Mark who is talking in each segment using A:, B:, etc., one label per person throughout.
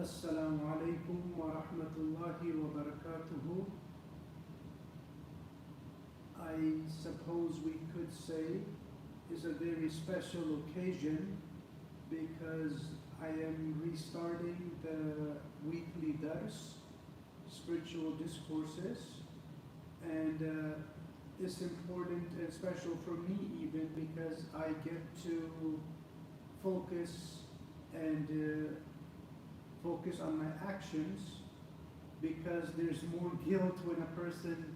A: Assalamu alaikum wa rahmatullahi wa barakatuhu. I suppose we could say is a very special occasion because I am restarting the weekly dars, spiritual discourses, and it's important and special for me even because I get to focus and focus on my actions, because there's more guilt when a person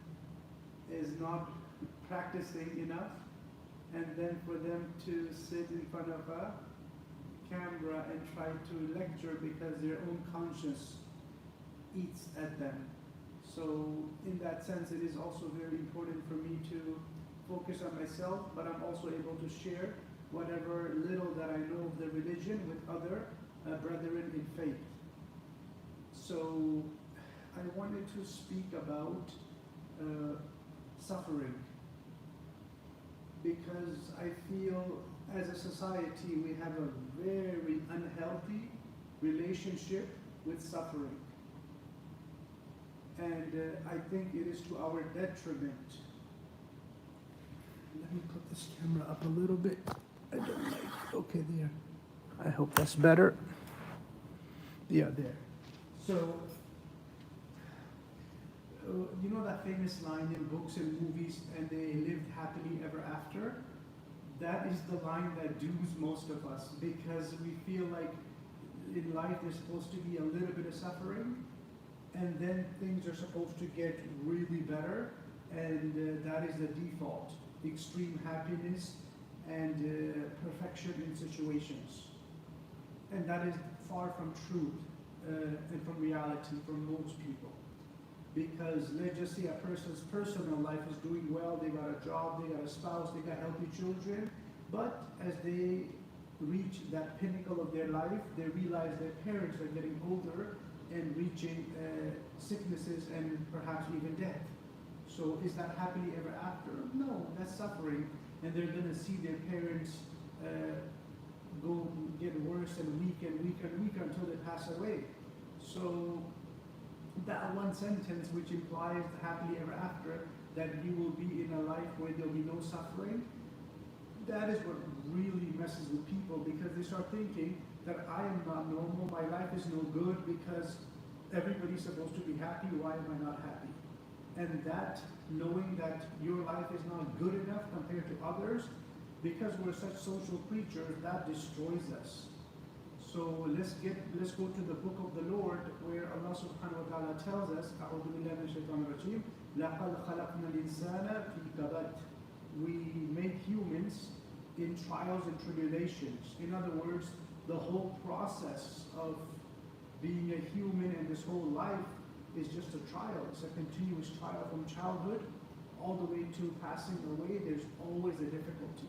A: is not practicing enough, and then for them to sit in front of a camera and try to lecture because their own conscience eats at them. So in that sense, it is also very important for me to focus on myself, but I'm also able to share whatever little that I know of the religion with other brethren in faith. So I wanted to speak about suffering, because I feel as a society we have a very unhealthy relationship with suffering, and I think it is to our detriment. Let me put this camera up a little bit. I don't like, okay, there. I hope that's better. Yeah, there. So, you know that famous line in books and movies, and they lived happily ever after? That is the line that dooms most of us, because we feel like in life there's supposed to be a little bit of suffering, and then things are supposed to get really better, and that is the default. Extreme happiness and perfection in situations. And that is far from truth and from reality for most people. Because let's just say a person's personal life is doing well, they got a job, they got a spouse, they got healthy children, but as they reach that pinnacle of their life, they realize their parents are getting older and reaching sicknesses and perhaps even death. So is that happily ever after? No, that's suffering. And they're going to see their parents go get worse and weaker until they pass away. So that one sentence, which implies the happily ever after, that you will be in a life where there will be no suffering, that is what really messes with people, because they start thinking that I am not normal, my life is no good because everybody's supposed to be happy, why am I not happy? And that, knowing that your life is not good enough compared to others, because we're such social creatures, that destroys us. So let's go to the book of the Lord, where Allah subhanahu wa ta'ala tells us, أعوذ بالله من الشيطان الرجيم, لَقَدْ خَلَقْنَا الْإِنسَانَ فِي كَبَدٍ. We make humans in trials and tribulations. In other words, the whole process of being a human and this whole life is just a trial. It's a continuous trial from childhood all the way to passing away. There's always a difficulty.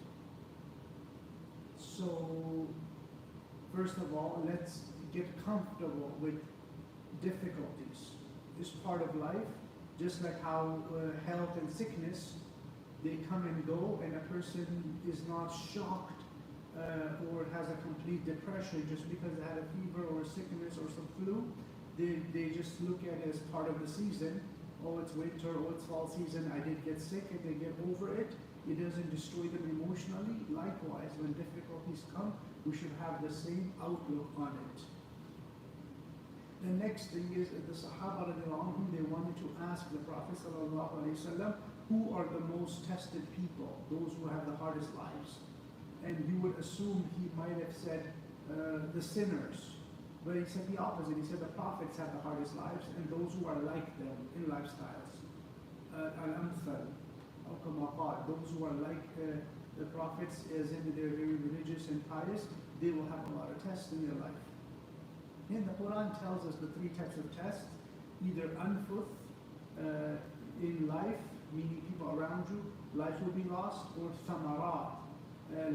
A: So first of all, let's get comfortable with difficulties. It's part of life, just like how health and sickness, they come and go, and a person is not shocked or has a complete depression just because they had a fever or a sickness or some flu. They just look at it as part of the season. Oh, it's winter, oh, it's fall season, I did get sick, and they get over it. It doesn't destroy them emotionally. Likewise, when difficulties come, we should have the same outlook on it. The next thing is the Sahaba radiallahu anhum, they wanted to ask the Prophet sallallahu alaihi wasallam, who are the most tested people, those who have the hardest lives? And you would assume he might have said the sinners. But he said the opposite. He said the prophets have the hardest lives, and those who are like them in lifestyles. Al-Amthal, those who are like the prophets, as in they're very religious and pious, they will have a lot of tests in their life. And the Quran tells us the three types of tests: either anfuth in life, meaning people around you, life will be lost, or thamarat,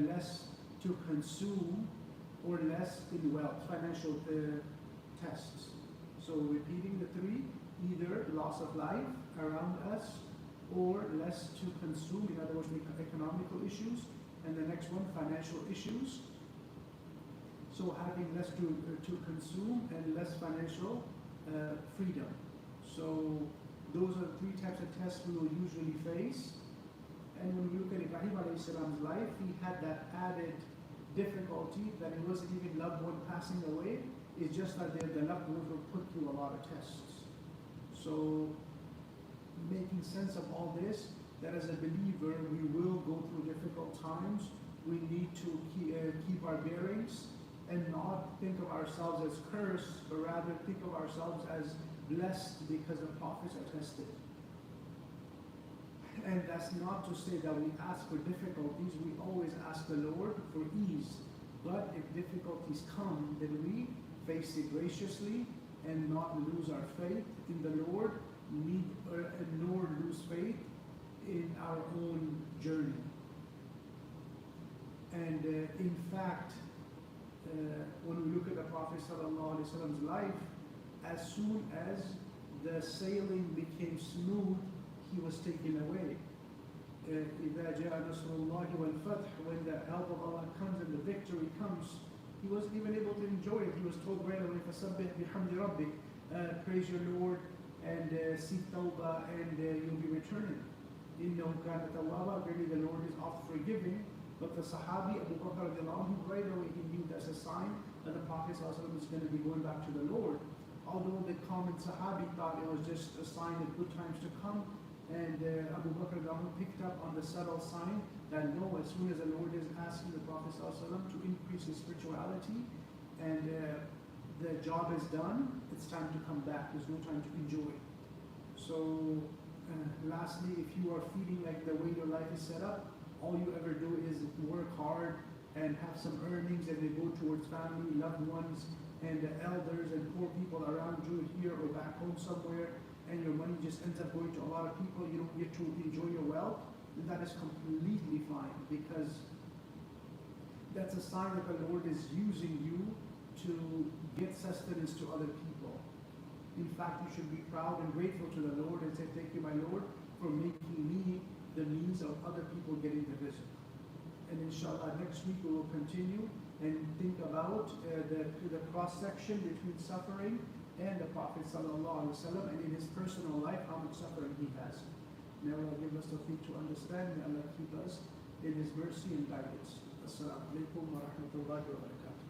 A: less to consume, or less in wealth, financial tests. So repeating the three, either loss of life around us, or less to consume, in other words, economical issues, and the next one, financial issues. So having less to consume and less financial freedom. So those are the three types of tests we will usually face. And when we look at Ibrahim alayhi salam's life, he had that added difficulty that it wasn't even loved one passing away. It's just that the loved ones were put through a lot of tests. So making sense of all this, that as a believer we will go through difficult times. We need to keep our bearings and not think of ourselves as cursed, but rather think of ourselves as blessed because the prophets are tested. And that's not to say that we ask for difficulties. We always ask the Lord for ease. But if difficulties come, then we face it graciously and not lose our faith in the Lord, nor lose faith in our own journey. And in fact, when we look at the Prophet ﷺ's life, as soon as the sailing became smooth, he was taken away. إِذَا جَاءَ نَصْرُ اللَّهِ وَالْفَتْحُ, when the help of Allah comes and the victory comes, he wasn't even able to enjoy it. He was told right away, فَسَبِّحْ بِحَمْدِ رَبِّكَ, praise your Lord and seek tawbah and you'll be returning. إِنَّهُ كَانَ تَوَّابًا, really the Lord is oft forgiving. But the Sahabi Abu Bakr right away he knew that's a sign that the Prophet ﷺ is going to be going back to the Lord. Although the common Sahabi thought it was just a sign of good times to come, and Abu Bakr picked up on the subtle sign that no, as soon as the Lord is asking the Prophet ﷺ to increase his spirituality and the job is done, it's time to come back. There's no time to enjoy. So lastly, if you are feeling like the way your life is set up, all you ever do is work hard and have some earnings and they go towards family, loved ones, and the elders and poor people around you here or back home somewhere, and your money just ends up going to a lot of people, you don't get to enjoy your wealth, then that is completely fine, because that's a sign that the Lord is using you to get sustenance to other people. In fact, you should be proud and grateful to the Lord and say, thank you, my Lord, for making me the means of other people getting the rizq. And inshallah, next week we will continue and think about the cross-section between suffering and the Prophet ﷺ, and in his personal life, how much suffering he has. May Allah give us the thing to understand, may Allah keep us in his mercy and guidance. Assalamu alaikum wa rahmatullahi wa barakatuh.